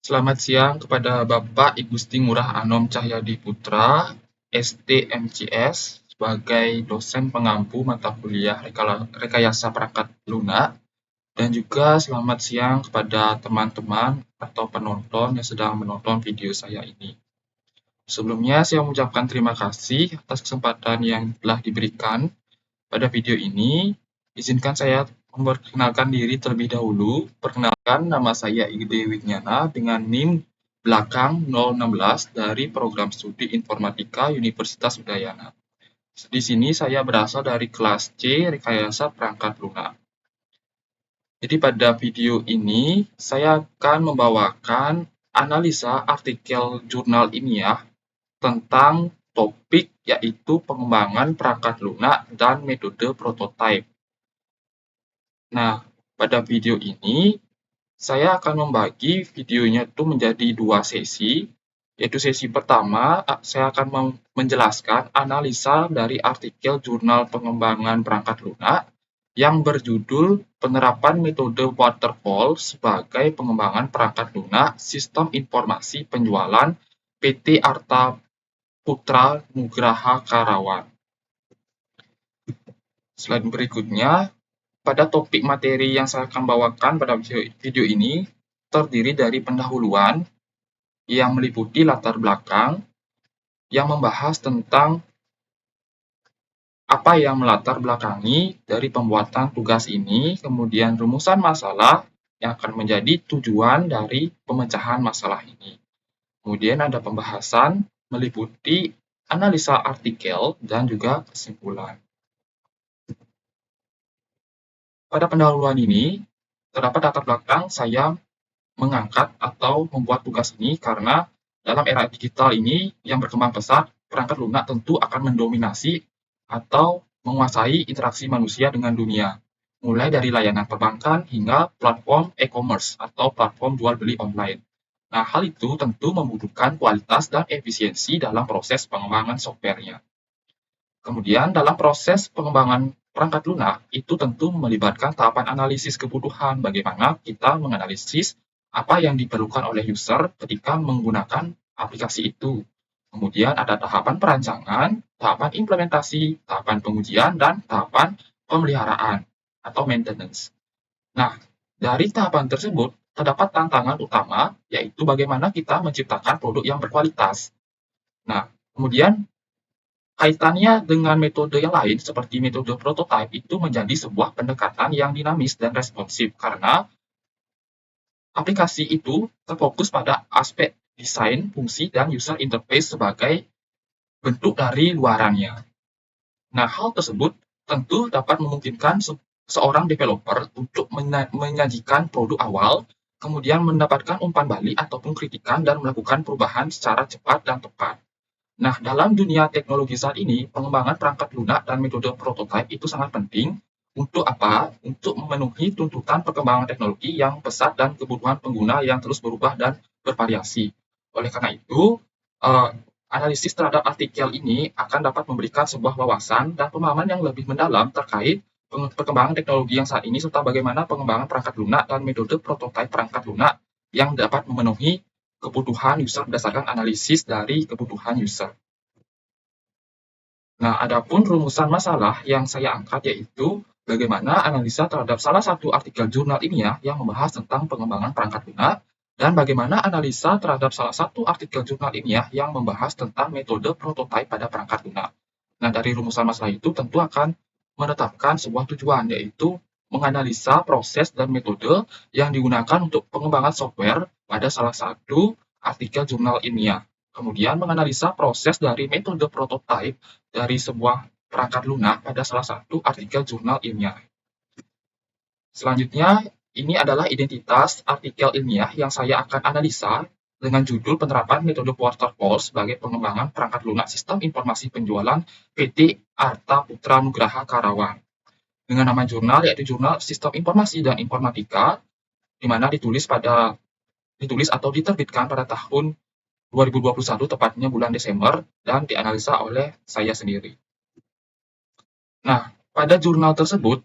Selamat siang kepada Bapak I Gusti Ngurah Anom Cahyadi Putra, STMCS, sebagai dosen pengampu mata kuliah Rekayasa Perangkat Lunak, dan juga selamat siang kepada teman-teman atau penonton yang sedang menonton video saya ini. Sebelumnya, saya mengucapkan terima kasih atas kesempatan yang telah diberikan pada video ini. Izinkan saya memperkenalkan diri terlebih dahulu. Perkenalkan, nama saya Igede Wignana dengan NIM belakang 016 dari Program Studi Informatika Universitas Udayana. Di sini saya berasal dari kelas C Rekayasa Perangkat Lunak. Jadi pada video ini saya akan membawakan analisa artikel jurnal ilmiah tentang topik yaitu pengembangan perangkat lunak dan metode prototipe. Nah, pada video ini saya akan membagi videonya itu menjadi dua sesi, yaitu sesi pertama saya akan menjelaskan analisa dari artikel jurnal pengembangan perangkat lunak yang berjudul Penerapan Metode Waterfall sebagai Pengembangan Perangkat Lunak Sistem Informasi Penjualan PT Arta Putra Nugraha Karawang. Slide berikutnya, pada topik materi yang saya akan bawakan pada video ini terdiri dari pendahuluan yang meliputi latar belakang yang membahas tentang apa yang melatar belakangi dari pembuatan tugas ini, kemudian rumusan masalah yang akan menjadi tujuan dari pemecahan masalah ini. Kemudian ada pembahasan meliputi analisa artikel dan juga kesimpulan. Pada pendahuluan ini, terdapat latar belakang saya mengangkat atau membuat tugas ini karena dalam era digital ini yang berkembang pesat, perangkat lunak tentu akan mendominasi atau menguasai interaksi manusia dengan dunia, mulai dari layanan perbankan hingga platform e-commerce atau platform jual beli online. Nah, hal itu tentu membutuhkan kualitas dan efisiensi dalam proses pengembangan software-nya. Kemudian, dalam proses pengembangan perangkat lunak, itu tentu melibatkan tahapan analisis kebutuhan, bagaimana kita menganalisis apa yang diperlukan oleh user ketika menggunakan aplikasi itu. Kemudian ada tahapan perancangan, tahapan implementasi, tahapan pengujian, dan tahapan pemeliharaan atau maintenance. Nah, dari tahapan tersebut, terdapat tantangan utama, yaitu bagaimana kita menciptakan produk yang berkualitas. Nah, kemudian kaitannya dengan metode yang lain seperti metode prototype itu menjadi sebuah pendekatan yang dinamis dan responsif karena aplikasi itu terfokus pada aspek desain, fungsi, dan user interface sebagai bentuk dari luarannya. Nah, hal tersebut tentu dapat memungkinkan seorang developer untuk menyajikan produk awal, kemudian mendapatkan umpan balik ataupun kritikan dan melakukan perubahan secara cepat dan tepat. Nah, dalam dunia teknologi saat ini, pengembangan perangkat lunak dan metode prototype itu sangat penting untuk apa? Untuk memenuhi tuntutan perkembangan teknologi yang pesat dan kebutuhan pengguna yang terus berubah dan bervariasi. Oleh karena itu, analisis terhadap artikel ini akan dapat memberikan sebuah wawasan dan pemahaman yang lebih mendalam terkait perkembangan teknologi yang saat ini serta bagaimana pengembangan perangkat lunak dan metode prototype perangkat lunak yang dapat memenuhi kebutuhan user berdasarkan analisis dari kebutuhan user. Nah, adapun rumusan masalah yang saya angkat yaitu bagaimana analisa terhadap salah satu artikel jurnal ilmiah yang membahas tentang pengembangan perangkat lunak dan bagaimana analisa terhadap salah satu artikel jurnal ilmiah yang membahas tentang metode prototype pada perangkat lunak. Nah, dari rumusan masalah itu tentu akan menetapkan sebuah tujuan, yaitu menganalisa proses dan metode yang digunakan untuk pengembangan software pada salah satu artikel jurnal ilmiah. Kemudian menganalisa proses dari metode prototype dari sebuah perangkat lunak pada salah satu artikel jurnal ilmiah. Selanjutnya, ini adalah identitas artikel ilmiah yang saya akan analisa dengan judul Penerapan Metode Waterfall sebagai Pengembangan Perangkat Lunak Sistem Informasi Penjualan PT Arta Putra Nugraha Karawang. Dengan nama jurnal yaitu Jurnal Sistem Informasi dan Informatika, di mana ditulis atau diterbitkan pada tahun 2021 tepatnya bulan Desember dan dianalisa oleh saya sendiri. Nah, pada jurnal tersebut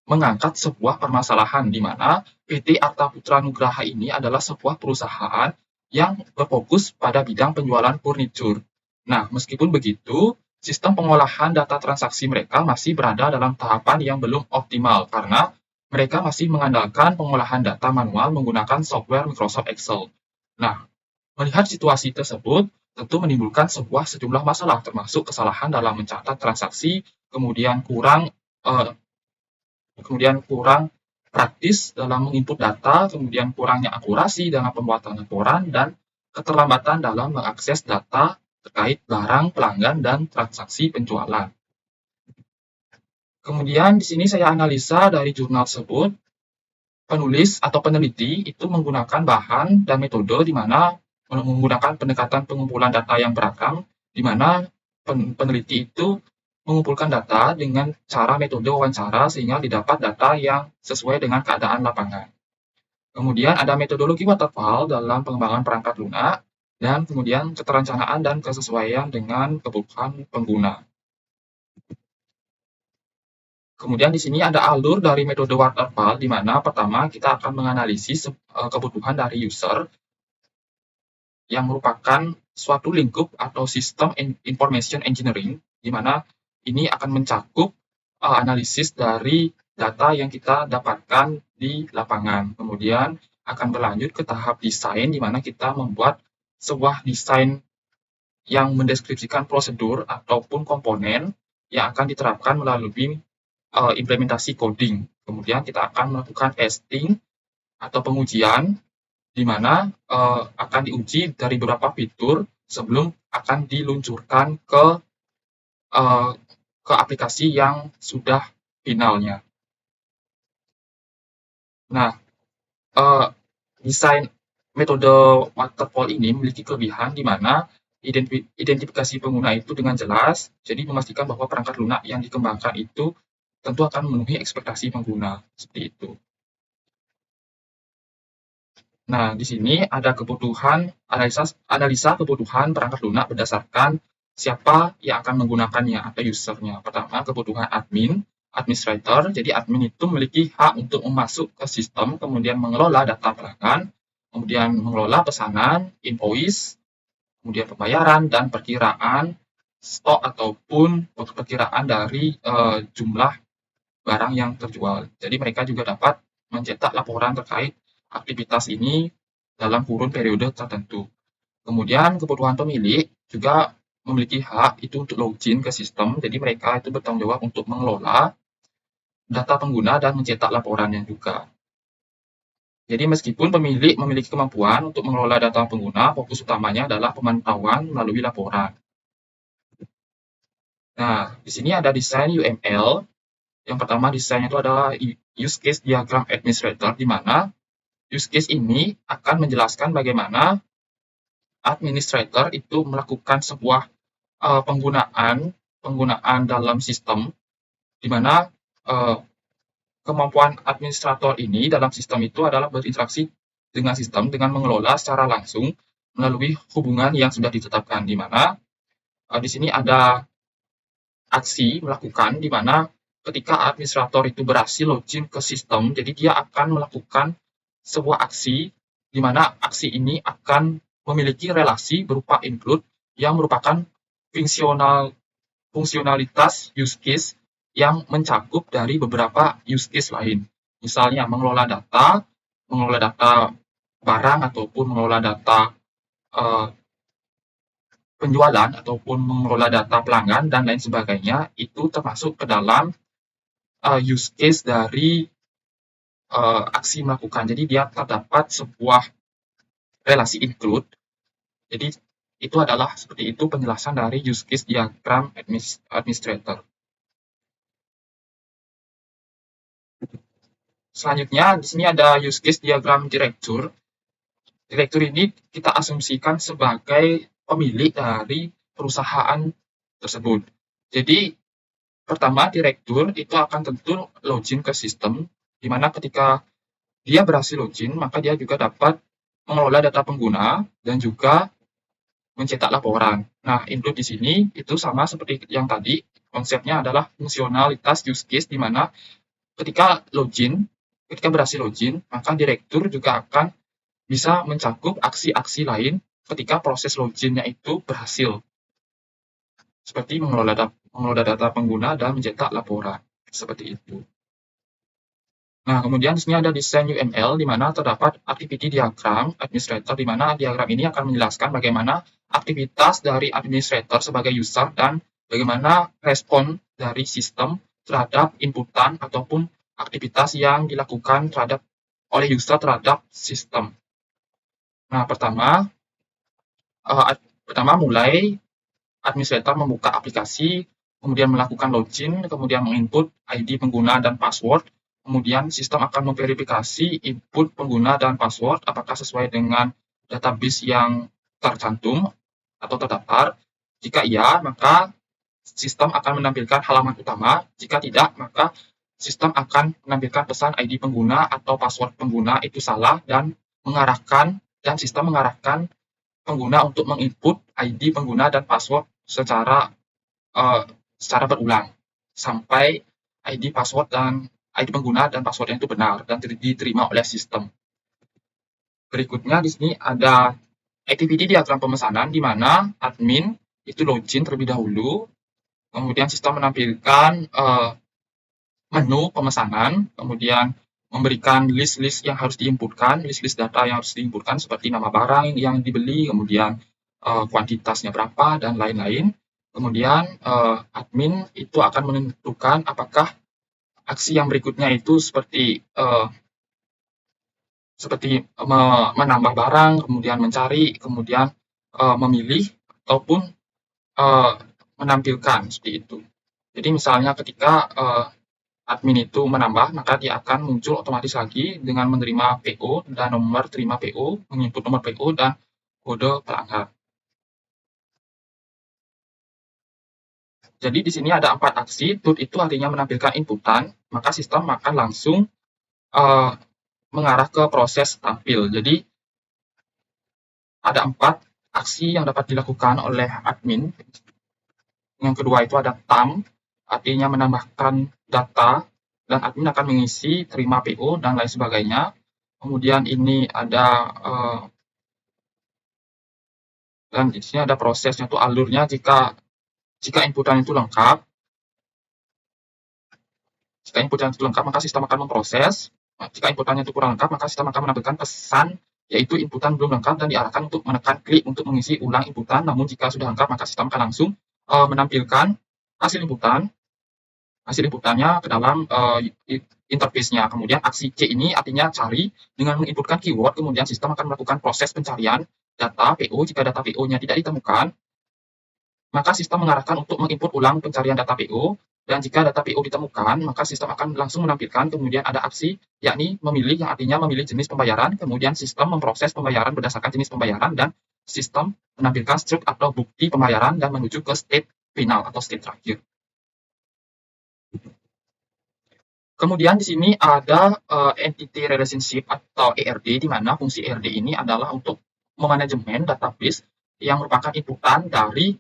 mengangkat sebuah permasalahan di mana PT Arta Putra Nugraha ini adalah sebuah perusahaan yang berfokus pada bidang penjualan furnitur. Nah, meskipun begitu, sistem pengolahan data transaksi mereka masih berada dalam tahapan yang belum optimal karena mereka masih mengandalkan pengolahan data manual menggunakan software Microsoft Excel. Nah, melihat situasi tersebut tentu menimbulkan sejumlah masalah, termasuk kesalahan dalam mencatat transaksi, kemudian kurang praktis dalam menginput data, kemudian kurangnya akurasi dalam pembuatan laporan, dan keterlambatan dalam mengakses data terkait barang, pelanggan, dan transaksi penjualan. Kemudian di sini saya analisa dari jurnal tersebut, penulis atau peneliti itu menggunakan bahan dan metode di mana menggunakan pendekatan pengumpulan data yang beragam, di mana peneliti itu mengumpulkan data dengan cara metode wawancara sehingga didapat data yang sesuai dengan keadaan lapangan. Kemudian ada metodologi waterfall dalam pengembangan perangkat lunak, dan kemudian keterencanaan dan kesesuaian dengan kebutuhan pengguna. Kemudian di sini ada alur dari metode waterfall, di mana pertama kita akan menganalisis kebutuhan dari user yang merupakan suatu lingkup atau sistem information engineering, di mana ini akan mencakup analisis dari data yang kita dapatkan di lapangan. Kemudian akan berlanjut ke tahap desain, di mana kita membuat sebuah desain yang mendeskripsikan prosedur ataupun komponen yang akan diterapkan melalui implementasi coding. Kemudian kita akan melakukan testing atau pengujian, di mana akan diuji dari beberapa fitur sebelum akan diluncurkan uh, ke aplikasi yang sudah finalnya. Nah, uh, desain metode waterfall ini memiliki kelebihan di mana identifikasi pengguna itu dengan jelas, jadi memastikan bahwa perangkat lunak yang dikembangkan itu tentu akan memenuhi ekspektasi pengguna, seperti itu. Nah, di sini ada analisa kebutuhan perangkat lunak berdasarkan siapa yang akan menggunakannya atau usernya. Pertama, kebutuhan administrator. Jadi admin itu memiliki hak untuk masuk ke sistem, kemudian mengelola data pelanggan, kemudian mengelola pesanan, invoice, kemudian pembayaran, dan perkiraan stok ataupun perkiraan dari jumlah barang yang terjual. Jadi mereka juga dapat mencetak laporan terkait aktivitas ini dalam kurun periode tertentu. Kemudian kebutuhan pemilik juga memiliki hak itu untuk login ke sistem, jadi mereka itu bertanggung jawab untuk mengelola data pengguna dan mencetak laporannya juga. Jadi meskipun pemilik memiliki kemampuan untuk mengelola data pengguna, fokus utamanya adalah pemantauan melalui laporan. Nah, di sini ada desain UML. Yang pertama desainnya itu adalah use case diagram administrator, di mana use case ini akan menjelaskan bagaimana administrator itu melakukan sebuah penggunaan dalam sistem, di mana kemampuan administrator ini dalam sistem itu adalah berinteraksi dengan sistem dengan mengelola secara langsung melalui hubungan yang sudah ditetapkan, di mana di sini ada aksi melakukan, di mana ketika administrator itu berhasil login ke sistem, jadi dia akan melakukan sebuah aksi, di mana aksi ini akan memiliki relasi berupa include yang merupakan fungsionalitas use case yang mencakup dari beberapa use case lain. Misalnya mengelola data barang ataupun mengelola data penjualan ataupun mengelola data pelanggan dan lain sebagainya, itu termasuk ke dalam use case dari aksi melakukan. Jadi dia terdapat sebuah relasi include. Jadi itu adalah seperti itu penjelasan dari use case diagram administrator. Selanjutnya di sini ada use case diagram direktur. Direktur ini kita asumsikan sebagai pemilik dari perusahaan tersebut. Jadi pertama direktur itu akan tentu login ke sistem, di mana ketika dia berhasil login, maka dia juga dapat mengelola data pengguna dan juga mencetak laporan. Nah, include di sini itu sama seperti yang tadi, konsepnya adalah fungsionalitas use case, di mana ketika berhasil login, maka direktur juga akan bisa mencakup aksi-aksi lain ketika proses loginnya itu berhasil, seperti mengelola data pengguna dan mencetak laporan, seperti itu. Nah, kemudian di sini ada desain UML di mana terdapat activity diagram administrator, di mana diagram ini akan menjelaskan bagaimana aktivitas dari administrator sebagai user dan bagaimana respon dari sistem terhadap inputan ataupun aktivitas yang dilakukan oleh user terhadap sistem. Nah, pertama mulai administrator membuka aplikasi, kemudian melakukan login, kemudian menginput ID pengguna dan password. Kemudian sistem akan memverifikasi input pengguna dan password apakah sesuai dengan database yang tercantum atau terdaftar. Jika iya, maka sistem akan menampilkan halaman utama. Jika tidak, maka sistem akan menampilkan pesan ID pengguna atau password pengguna itu salah dan sistem mengarahkan pengguna untuk menginput ID pengguna dan password secara berulang sampai ID pengguna dan passwordnya itu benar dan diterima oleh sistem. Berikutnya di sini ada activity diagram pemesanan di mana admin itu login terlebih dahulu, kemudian sistem menampilkan menu pemesanan, kemudian memberikan list-list yang harus diinputkan, list-list data yang harus diinputkan seperti nama barang yang dibeli, kemudian kuantitasnya berapa, dan lain-lain. Kemudian admin itu akan menentukan apakah aksi yang berikutnya itu seperti menambah barang, kemudian mencari, kemudian memilih, ataupun menampilkan, seperti itu. Jadi misalnya ketika admin itu menambah, maka dia akan muncul otomatis lagi dengan menerima PO dan nomor terima PO, menginput nomor PO dan kode pelanggan. Jadi di sini ada 4 aksi, tut itu artinya menampilkan inputan, maka sistem akan langsung mengarah ke proses tampil. Jadi ada 4 aksi yang dapat dilakukan oleh admin. Yang kedua itu ada tam, artinya menambahkan data, dan admin akan mengisi terima PO dan lain sebagainya. Kemudian ini ada dan di sini ada prosesnya tuh alurnya jika inputan itu lengkap. Jika inputannya itu lengkap, maka sistem akan memproses. Jika inputannya itu kurang lengkap, maka sistem akan menampilkan pesan, yaitu inputan belum lengkap dan diarahkan untuk menekan klik untuk mengisi ulang inputan. Namun jika sudah lengkap, maka sistem akan langsung menampilkan hasil inputannya ke dalam interface-nya. Kemudian aksi C ini artinya cari, dengan menginputkan keyword, kemudian sistem akan melakukan proses pencarian data PO. Jika data PO-nya tidak ditemukan, maka sistem mengarahkan untuk menginput ulang pencarian data PO, dan jika data PO ditemukan, maka sistem akan langsung menampilkan. Kemudian ada aksi, yakni memilih, yang artinya memilih jenis pembayaran. Kemudian sistem memproses pembayaran berdasarkan jenis pembayaran, dan sistem menampilkan struk atau bukti pembayaran dan menuju ke state final atau state terakhir. Kemudian di sini ada Entity Relationship atau ERD, di mana fungsi ERD ini adalah untuk memanajemen database yang merupakan inputan dari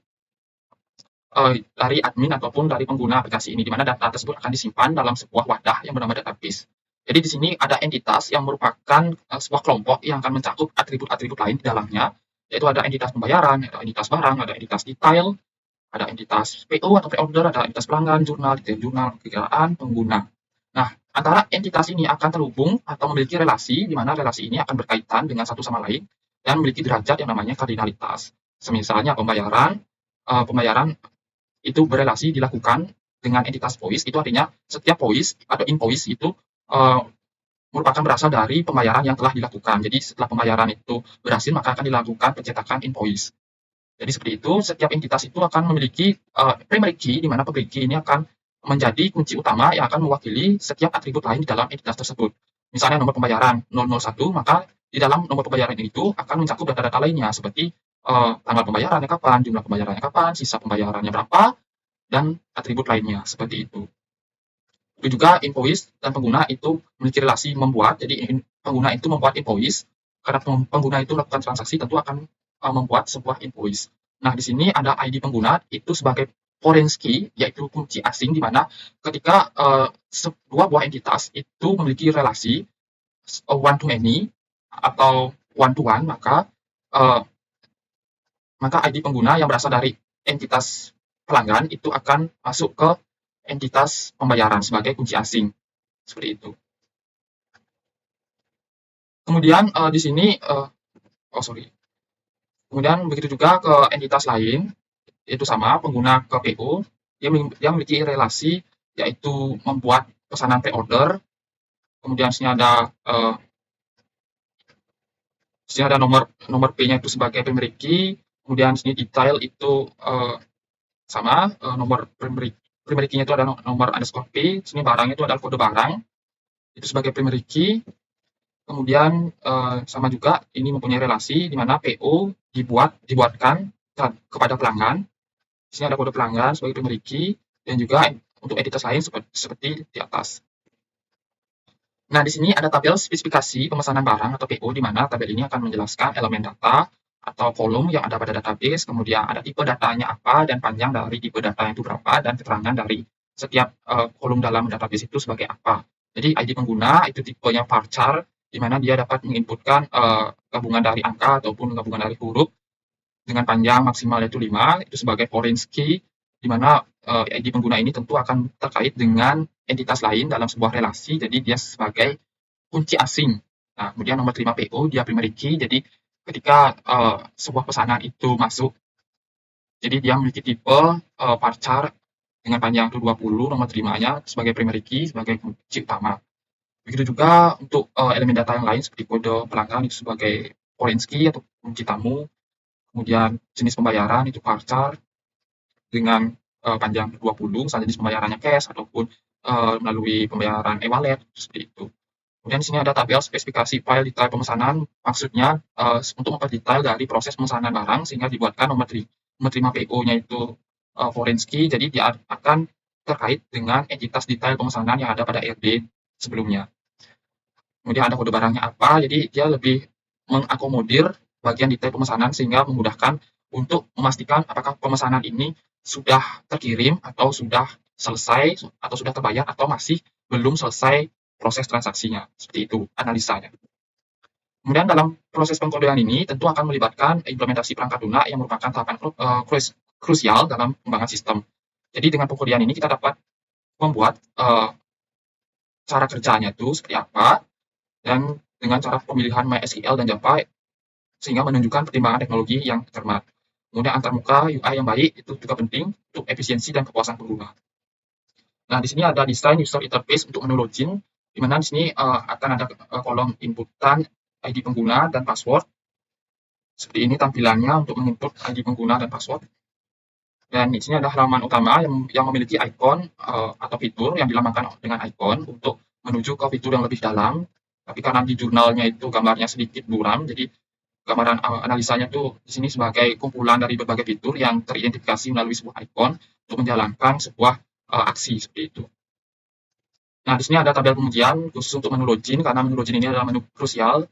admin ataupun dari pengguna aplikasi ini, di mana data tersebut akan disimpan dalam sebuah wadah yang bernama database. Jadi di sini ada entitas yang merupakan sebuah kelompok yang akan mencakup atribut-atribut lain di dalamnya, yaitu ada entitas pembayaran, ada entitas barang, ada entitas detail, ada entitas PO atau pre-order, ada entitas pelanggan, jurnal, detail jurnal, kekayaan pengguna. Nah, antara entitas ini akan terhubung atau memiliki relasi, di mana relasi ini akan berkaitan dengan satu sama lain dan memiliki derajat yang namanya kardinalitas. Semisalnya pembayaran itu berelasi dilakukan dengan entitas voice, itu artinya setiap voice atau invoice itu merupakan berasal dari pembayaran yang telah dilakukan. Jadi setelah pembayaran itu berhasil, maka akan dilakukan pencetakan invoice. Jadi seperti itu, setiap entitas itu akan memiliki primary key, di mana primary key ini akan menjadi kunci utama yang akan mewakili setiap atribut lain di dalam entitas tersebut. Misalnya nomor pembayaran 001, maka di dalam nomor pembayaran itu akan mencakup data-data lainnya seperti tanggal pembayarannya kapan, jumlah pembayarannya kapan, sisa pembayarannya berapa, dan atribut lainnya, seperti itu. Itu juga invoice dan pengguna itu memiliki relasi membuat, jadi pengguna itu membuat invoice, karena pengguna itu melakukan transaksi tentu akan membuat sebuah invoice. Nah, di sini ada ID pengguna itu sebagai foreign key, yaitu kunci asing, di mana ketika dua buah entitas itu memiliki relasi one to many atau one to one, uh, maka ID pengguna yang berasal dari entitas pelanggan itu akan masuk ke entitas pembayaran sebagai kunci asing. Seperti itu. Kemudian di sini, oh sorry. Kemudian begitu juga ke entitas lain, itu sama pengguna ke PO, dia memiliki relasi yaitu membuat pesanan pre-order, kemudian sini ada nomor nomor P-nya itu sebagai primary key, kemudian sini detail itu sama, nomor primary key-nya itu ada nomor underscore P, sini barangnya itu adalah kode barang, itu sebagai primary key. Kemudian sama juga ini mempunyai relasi di mana PO dibuatkan kepada pelanggan. Di sini ada kode pelanggan sebagai primary key dan juga untuk entitas lain seperti di atas. Nah, di sini ada tabel spesifikasi pemesanan barang atau PO, di mana tabel ini akan menjelaskan elemen data atau kolom yang ada pada database, kemudian ada tipe datanya apa dan panjang dari tipe data itu berapa, dan keterangan dari setiap kolom dalam database itu sebagai apa. Jadi ID pengguna itu tipenya varchar, di mana dia dapat menginputkan gabungan dari angka ataupun gabungan dari huruf dengan panjang maksimal yaitu 5, itu sebagai foreign key, di mana ID pengguna ini tentu akan terkait dengan entitas lain dalam sebuah relasi, jadi dia sebagai kunci asing. Nah, kemudian nomor terima PO, dia primary key, jadi ketika sebuah pesanan itu masuk, jadi dia memiliki tipe varchar dengan panjang itu 20, nomor terimanya sebagai primary key, sebagai kunci utama. Begitu juga untuk elemen data yang lain seperti kode pelanggan itu sebagai foreign key atau kunci tamu, kemudian jenis pembayaran itu varchar dengan panjang 20, misalnya jenis pembayarannya cash ataupun melalui pembayaran e-wallet, seperti itu. Kemudian di sini ada tabel spesifikasi file detail pemesanan, maksudnya untuk memperdetail dari proses pemesanan barang sehingga dibuatkan nomor terima PO-nya itu foreign key, jadi dia akan terkait dengan entitas detail pemesanan yang ada pada RD sebelumnya. Kemudian ada kode barangnya apa, jadi dia lebih mengakomodir bagian detail pemesanan sehingga memudahkan untuk memastikan apakah pemesanan ini sudah terkirim atau sudah selesai atau sudah terbayar atau masih belum selesai proses transaksinya. Seperti itu analisanya. Kemudian dalam proses pengkodean ini tentu akan melibatkan implementasi perangkat lunak yang merupakan tahapan krusial dalam pengembangan sistem. Jadi dengan pengkodean ini kita dapat membuat cara kerjanya itu seperti apa, dan dengan cara pemilihan MySQL dan Java sehingga menunjukkan pertimbangan teknologi yang cermat. Kemudian antarmuka UI yang baik itu juga penting untuk efisiensi dan kepuasan pengguna. Nah, di sini ada desain user interface untuk menu login, di mana di sini akan ada kolom inputan ID pengguna dan password. Seperti ini tampilannya untuk menginput ID pengguna dan password. Dan di sini ada halaman utama yang memiliki ikon atau fitur yang dilambangkan dengan ikon untuk menuju ke fitur yang lebih dalam. Tapi karena di jurnalnya itu gambarnya sedikit buram, jadi gambaran analisanya tuh di sini sebagai kumpulan dari berbagai fitur yang teridentifikasi melalui sebuah ikon untuk menjalankan sebuah aksi seperti itu. Nah, di sini ada tabel pengujian khusus untuk menu login, karena menu login ini adalah menu krusial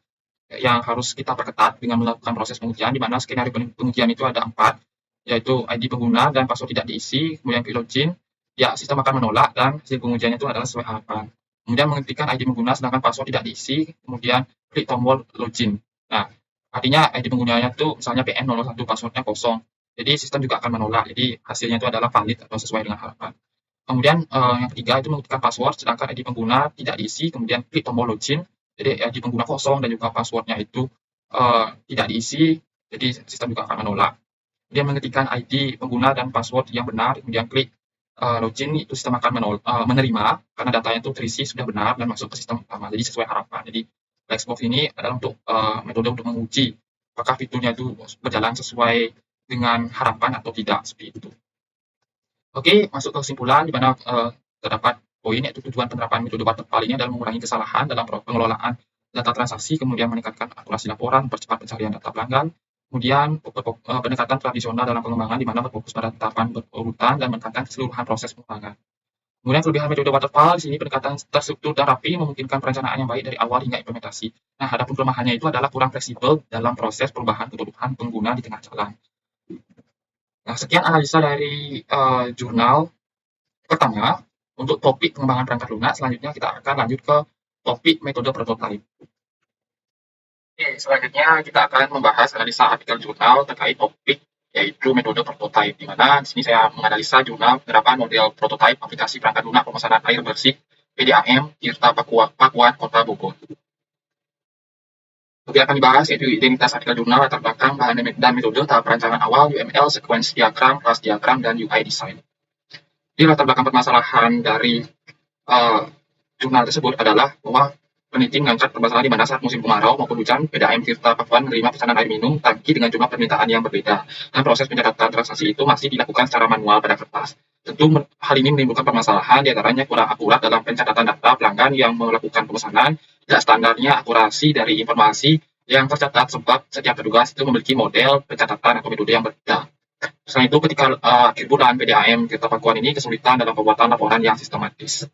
yang harus kita perketat dengan melakukan proses pengujian, di mana skenario pengujian itu ada 4, yaitu ID pengguna dan password tidak diisi, kemudian klik login, ya sistem akan menolak dan hasil pengujiannya itu adalah sesuai harapan. Kemudian mengetikkan ID pengguna sedangkan password tidak diisi, kemudian klik tombol login. Nah, artinya ID penggunanya itu misalnya PN01, passwordnya kosong. Jadi sistem juga akan menolak, jadi hasilnya itu adalah valid atau sesuai dengan harapan. Kemudian yang ketiga itu mengetikkan password, sedangkan ID pengguna tidak diisi, kemudian klik tombol login. Jadi ID pengguna kosong dan juga passwordnya itu tidak diisi, jadi sistem juga akan menolak. Kemudian mengetikkan ID pengguna dan password yang benar, kemudian klik login, itu sistem akan menerima karena datanya itu terisi sudah benar dan masuk ke sistem utama, jadi sesuai harapan. Jadi black box ini adalah untuk metode untuk menguji apakah fiturnya itu berjalan sesuai dengan harapan atau tidak, seperti itu. Oke, masuk ke kesimpulan di mana terdapat poin, yaitu tujuan penerapan metode waterfall ini adalah mengurangi kesalahan dalam pengelolaan data transaksi, kemudian meningkatkan akurasi laporan, mempercepat pencarian data pelanggan, kemudian pendekatan tradisional dalam pengembangan di mana berfokus pada tahapan berurutan dan menekankan keseluruhan proses pengembangan. Kemudian kelebihan metode waterfall di sini pendekatan terstruktur dan rapi memungkinkan perencanaan yang baik dari awal hingga implementasi. Nah, adapun kelemahannya itu adalah kurang fleksibel dalam proses perubahan kebutuhan pengguna di tengah jalan. Nah, sekian analisa dari jurnal pertama untuk topik pengembangan perangkat lunak. Selanjutnya kita akan lanjut ke topik metode prototype. Oke, selanjutnya kita akan membahas analisa artikel jurnal terkait topik yaitu metode prototype, di mana di sini saya menganalisa jurnal penerapan model prototype aplikasi perangkat lunak pemesanan air bersih PDAM Tirta Pakuan Kota Bogor. Topik akan dibahas yaitu identitas artikel jurnal, latar belakang, bahan dan metode, tahap perancangan awal, UML, sequence diagram, class diagram, dan UI design. Di latar belakang permasalahan dari jurnal tersebut adalah bahwa peneliti mengangkat permasalahan di mana saat musim kemarau maupun hujan, PDAM Tirta Pakuan menerima pesanan air minum tangki dengan jumlah permintaan yang berbeda, dan proses pencatatan transaksi itu masih dilakukan secara manual pada kertas. Tentu hal ini menimbulkan permasalahan, diantaranya kurang akurat dalam pencatatan data pelanggan yang melakukan pemesanan, tidak standarnya akurasi dari informasi yang tercatat sebab setiap petugas itu memiliki model pencatatan atau metode yang berbeda. Selain itu, ketika akhir bulan, PDAM Tirta Pakuan ini kesulitan dalam pembuatan laporan yang sistematis.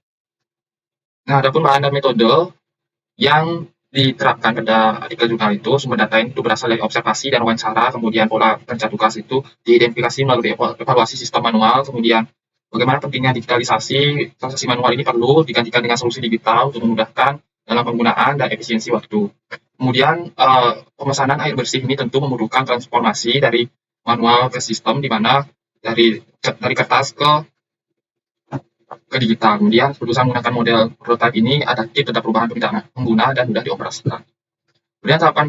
Nah, adapun bahan dan metode yang diterapkan pada artikel jurnal itu, sumber data itu berasal dari observasi dan wawancara, kemudian pola kerja tugas itu diidentifikasi melalui evaluasi sistem manual, kemudian bagaimana pentingnya digitalisasi, transaksi manual ini perlu digantikan dengan solusi digital untuk memudahkan dalam penggunaan dan efisiensi waktu. Kemudian pemesanan air bersih ini tentu membutuhkan transformasi dari manual ke sistem, di mana dari kertas ke digital. Kemudian perusahaan menggunakan model prototype ini adaptif terhadap perubahan permintaan pengguna dan mudah dioperasikan. Kemudian tahapan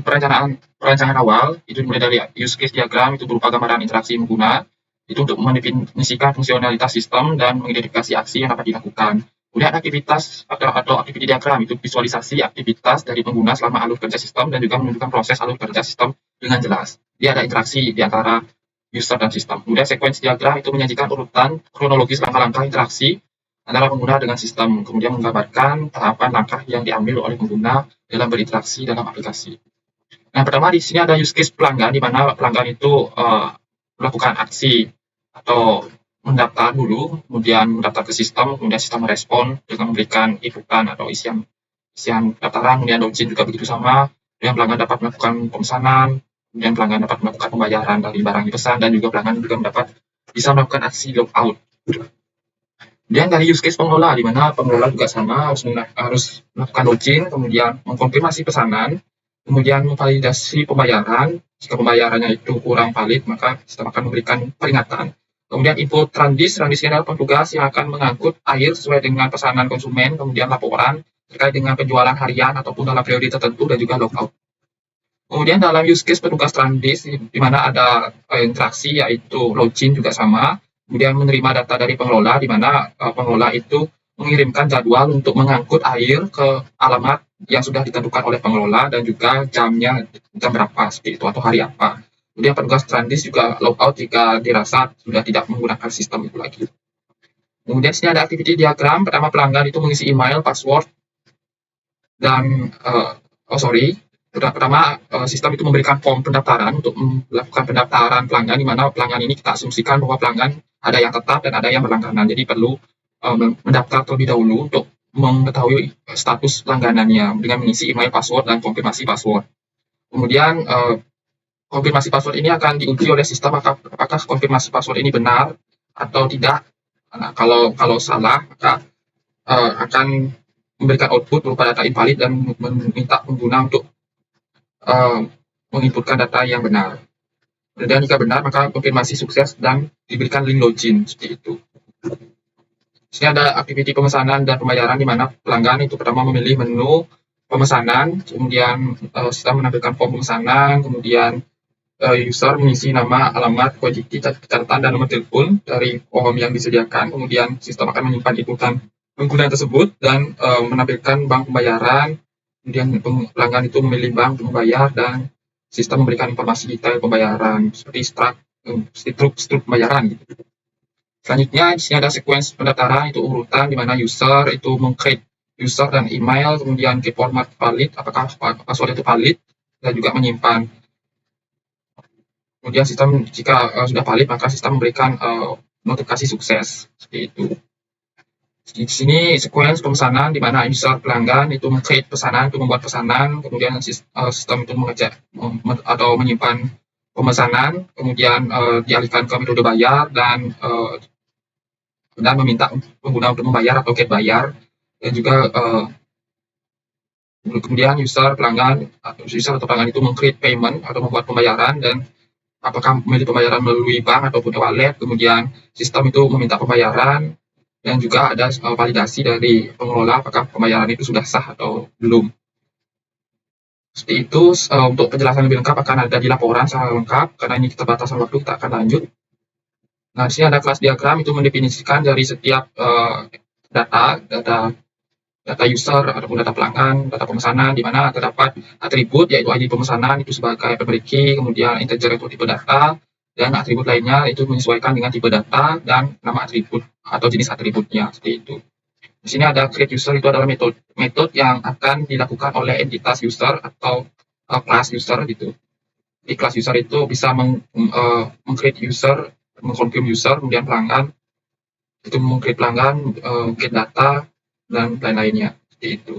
perancangan awal itu mulai dari use case diagram, itu berupa gambaran interaksi pengguna, itu untuk mendefinisikan fungsionalitas sistem dan mengidentifikasi aksi yang dapat dilakukan. Kemudian aktivitas atau activity diagram itu visualisasi aktivitas dari pengguna selama alur kerja sistem dan juga menunjukkan proses alur kerja sistem dengan jelas. Dia ada interaksi di antara user dan sistem. Kemudian sequence diagram itu menyajikan urutan kronologis langkah-langkah interaksi antara pengguna dengan sistem, kemudian menggambarkan tahapan langkah yang diambil oleh pengguna dalam berinteraksi dalam aplikasi. Nah, pertama di sini ada use case pelanggan, di mana pelanggan itu melakukan aksi atau mendaftar dulu, kemudian mendaftar ke sistem, kemudian sistem merespon dengan memberikan inputan atau isian daftaran, kemudian login juga begitu sama, kemudian pelanggan dapat melakukan pemesanan, kemudian pelanggan dapat melakukan pembayaran dari barang dipesan, dan juga pelanggan juga bisa melakukan aksi logout. Kemudian dari use case pengelola, di mana pengelola juga sama harus melakukan login, kemudian mengkonfirmasi pesanan, kemudian memvalidasi pembayaran. Jika pembayarannya itu kurang valid, maka sistem akan memberikan peringatan. Kemudian input Trandis ini adalah petugas yang akan mengangkut air sesuai dengan pesanan konsumen, kemudian laporan terkait dengan penjualan harian ataupun dalam periode tertentu, dan juga logout. Kemudian dalam use case petugas Trandis, di mana ada interaksi yaitu login juga sama, kemudian menerima data dari pengelola, di mana pengelola itu mengirimkan jadwal untuk mengangkut air ke alamat yang sudah ditentukan oleh pengelola dan juga jamnya, jam berapa seperti itu atau hari apa. Kemudian petugas Trandis juga logout jika dirasa sudah tidak menggunakan sistem itu lagi. Kemudian sini ada activity diagram. Pertama, pelanggan itu mengisi email, password, dan pertama sistem itu memberikan form pendaftaran untuk melakukan pendaftaran pelanggan, di mana pelanggan ini kita asumsikan bahwa pelanggan ada yang tetap dan ada yang berlangganan. Jadi perlu mendaftar terlebih dahulu untuk mengetahui status langganannya dengan mengisi email, password, dan konfirmasi password. Kemudian konfirmasi password ini akan diuji oleh sistem apakah konfirmasi password ini benar atau tidak. Nah, kalau salah, maka akan memberikan output berupa data invalid dan meminta pengguna untuk menginputkan data yang benar. Dan jika benar, maka konfirmasi sukses dan diberikan link login seperti itu. Di sini ada aktiviti pemesanan dan pembayaran, di mana pelanggan itu pertama memilih menu pemesanan, kemudian sistem menampilkan form pemesanan, kemudian user mengisi nama, alamat, kuantiti, catatan, dan nomor telepon dari form yang disediakan. Kemudian sistem akan menyimpan inputan pengguna tersebut dan menampilkan bank pembayaran. Kemudian pelanggan itu memilih bank untuk membayar, dan sistem memberikan informasi detail pembayaran seperti struk pembayaran gitu. Selanjutnya di sini ada sequence pendaftaran, itu urutan di mana user itu meng-create user dan email, kemudian ke format valid, apakah password itu valid, dan juga menyimpan. Kemudian sistem jika sudah valid, maka sistem memberikan notifikasi sukses seperti itu. Di sini sequence pemesanan, di mana user pelanggan itu meng-create pesanan, itu membuat pesanan, kemudian sistem itu mengecek atau menyimpan pemesanan, kemudian dialihkan ke metode bayar dan meminta pengguna untuk membayar atau get bayar, dan juga Kemudian user atau pelanggan itu meng-create payment atau membuat pembayaran, dan apakah memilih pembayaran melalui bank ataupun e-wallet. Kemudian sistem itu meminta pembayaran, dan juga ada validasi dari pengelola apakah pembayaran itu sudah sah atau belum. Seperti itu. Untuk penjelasan lebih lengkap akan ada di laporan secara lengkap, karena ini keterbatasan waktu kita akan lanjut. Nah, di sini ada kelas diagram, itu mendefinisikan dari setiap data user ataupun data pelanggan, data pemesanan, di mana terdapat atribut yaitu ID pemesanan itu sebagai pemberi key, kemudian integer itu tipe data, dan atribut lainnya itu menyesuaikan dengan tipe data dan nama atribut atau jenis atributnya, seperti itu. Di sini ada create user, itu adalah metode yang akan dilakukan oleh entitas user atau class user gitu. Di kelas user itu bisa meng-create user, mengkonfirm user, kemudian pelanggan itu meng-create pelanggan, get data, dan lain-lainnya, seperti itu.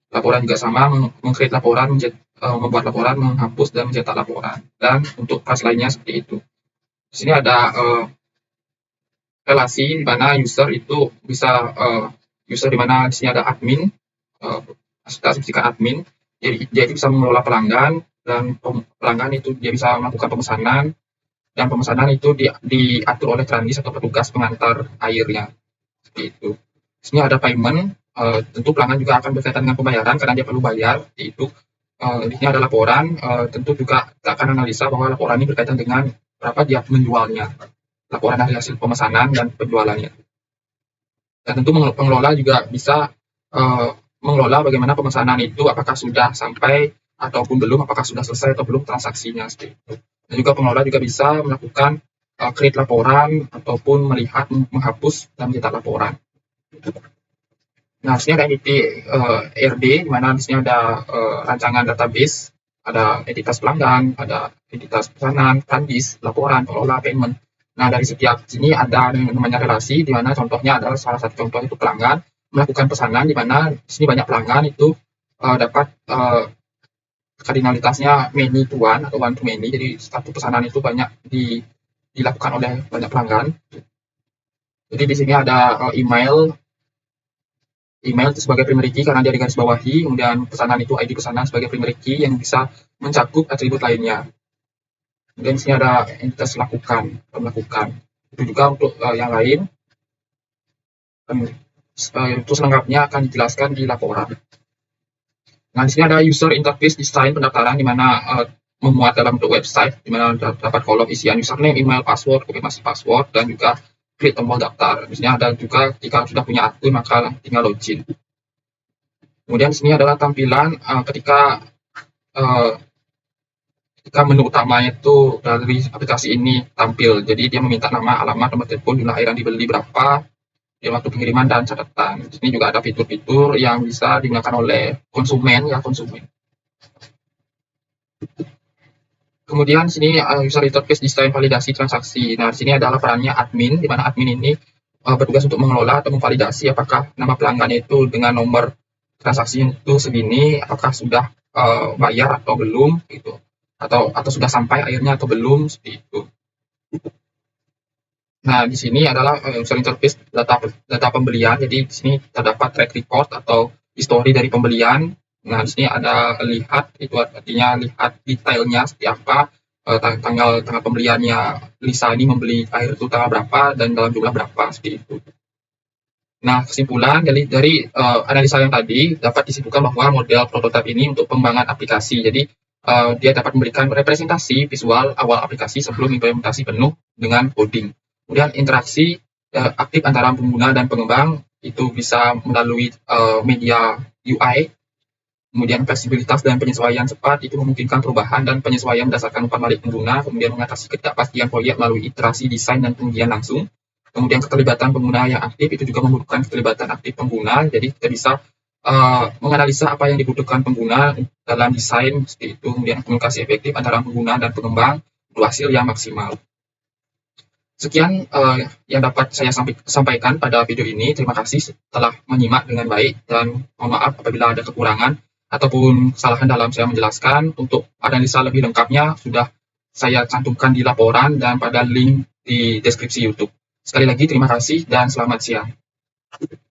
Laporan juga sama, meng-create laporan, membuat laporan, menghapus, dan mencetak laporan. Dan untuk kelas lainnya seperti itu. Di sini ada relasi di mana user itu bisa user di mana di sini ada admin, kita asumsikan admin, jadi dia itu bisa mengelola pelanggan, dan pelanggan itu dia bisa melakukan pemesanan, dan pemesanan itu diatur oleh transis atau petugas pengantar airnya, seperti itu. Di sini ada payment, tentu pelanggan juga akan berkaitan dengan pembayaran karena dia perlu bayar, itu. Di sini ada laporan, tentu juga kita akan analisa bahwa laporan ini berkaitan dengan berapa dia menjualnya, laporan dari hasil pemesanan dan penjualannya. Dan tentu pengelola juga bisa mengelola bagaimana pemesanan itu, apakah sudah sampai ataupun belum, apakah sudah selesai atau belum transaksinya, seperti itu. Dan juga pengelola juga bisa melakukan create laporan ataupun melihat, menghapus, dan mencetak laporan. Nah, di sini ada entity ERD, di mana di sini ada rancangan database, ada entitas pelanggan, ada entitas pesanan, transis, laporan, pengelola, payment. Nah, dari setiap sini ada yang namanya relasi, di mana contohnya adalah salah satu contoh itu pelanggan melakukan pesanan, di mana di sini banyak pelanggan itu dapat kardinalitasnya many to one atau one to many. Jadi satu pesanan itu banyak dilakukan oleh banyak pelanggan. Jadi di sini ada email itu sebagai primary key karena dia digarisbawahi, kemudian pesanan itu ID pesanan sebagai primary key yang bisa mencakup atribut lainnya. Kemudian di sini ada entitas lakukan atau melakukan. Itu juga untuk yang lain. Itu selengkapnya akan dijelaskan di laporan. Nah, di sini ada user interface design pendaftaran, di mana memuat dalam bentuk website, di mana terdapat kolom isian username, email, password, konfirmasi password, dan juga klik tombol daftar. Di sini ada juga jika sudah punya akun maka tinggal login. Kemudian di sini adalah tampilan ketika menu utamanya itu dari aplikasi ini tampil. Jadi dia meminta nama, alamat, nomor telepon, jumlah air yang dibeli berapa, waktu pengiriman, dan catatan. Di sini juga ada fitur-fitur yang bisa digunakan oleh konsumen. Kemudian di sini user interface design validasi transaksi. Nah, di sini adalah perannya admin, di mana admin ini bertugas untuk mengelola atau memvalidasi apakah nama pelanggannya itu dengan nomor transaksi itu segini, apakah sudah bayar atau belum, gitu, atau sudah sampai airnya atau belum, seperti itu. Nah, di sini adalah user interface data pembelian. Jadi di sini terdapat track record atau histori dari pembelian. Nah, di sini ada lihat, itu artinya lihat detailnya seperti apa, tanggal pembeliannya. Lisa ini membeli air itu tanggal berapa dan dalam jumlah berapa, seperti itu. Nah, kesimpulan dari analisa yang tadi dapat disimpulkan bahwa model prototipe ini untuk pengembangan aplikasi. Jadi dia dapat memberikan representasi visual awal aplikasi sebelum implementasi penuh dengan coding. Kemudian interaksi aktif antara pengguna dan pengembang itu bisa melalui media UI. Kemudian fleksibilitas dan penyesuaian cepat itu memungkinkan perubahan dan penyesuaian berdasarkan umpan balik pengguna. Kemudian mengatasi ketidakpastian proyek melalui iterasi desain dan pengujian langsung. Kemudian keterlibatan pengguna yang aktif itu juga membutuhkan keterlibatan aktif pengguna. Jadi kita bisa menganalisa apa yang dibutuhkan pengguna dalam desain, seperti itu. Kemudian komunikasi efektif antara pengguna dan pengembang untuk hasil yang maksimal. Sekian yang dapat saya sampaikan pada video ini. Terima kasih telah menyimak dengan baik, dan mohon maaf apabila ada kekurangan ataupun kesalahan dalam saya menjelaskan. Untuk analisa lebih lengkapnya sudah saya cantumkan di laporan dan pada link di deskripsi YouTube. Sekali lagi terima kasih dan selamat siang.